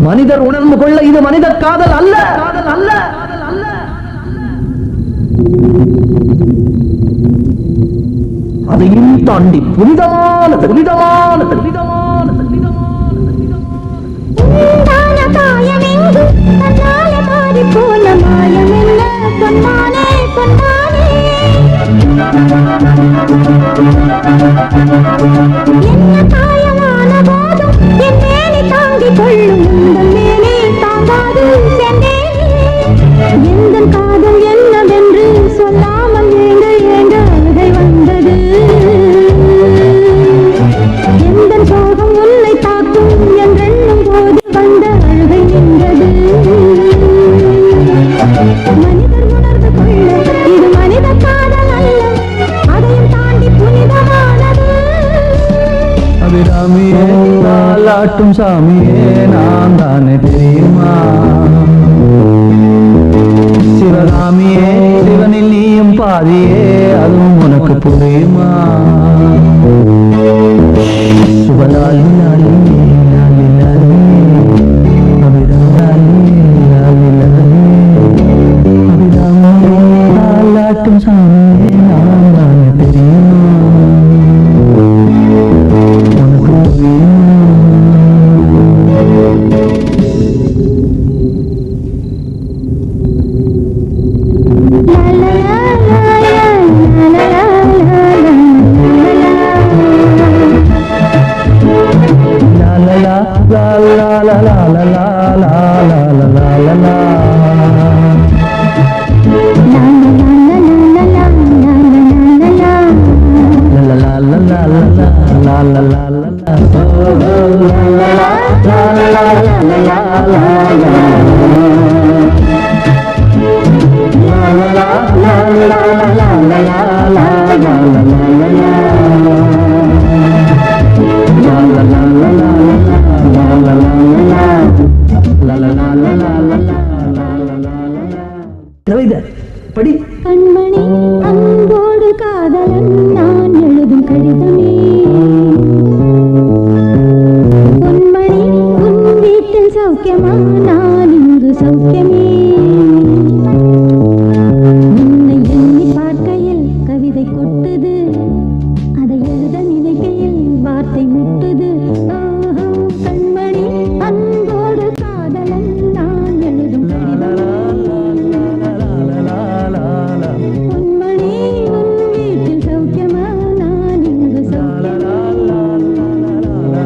மனிதர் உணர்ந்து கொள்ள இது மனித காதல் அல்ல, காதல் அல்ல. அதையும் தாண்டி புனிதமானது, புனிதமானது, புனிதமானது, காதல் என்னவென்று சொல்லாமல் ஏங்க ஏங்க அழுகை வந்தது. எந்த சோகம் உன்னை தாக்கும் என்றெண்ணும் போது வந்த அழுகை நின்றது. மனிதர் உணர்ந்து கொள்ள இது மனித காதல் அல்ல, அதையும் தாண்டி புனிதமானது. அபிராமியே தாலாட்டும் சாமியே நான் தானே தெரியுமா? சிவகாமியே சிவனில் நீயும் பாதியே அதுவும் உனக்கு புரியுமா? சுபலாலி லாலி லாலி லாலி அபிராமி லாலி லாலி அபிராமியே தாலாட்டும் சாமியே நான் தானே தெரியுமா? உனக்கு புரியுமா? la la la la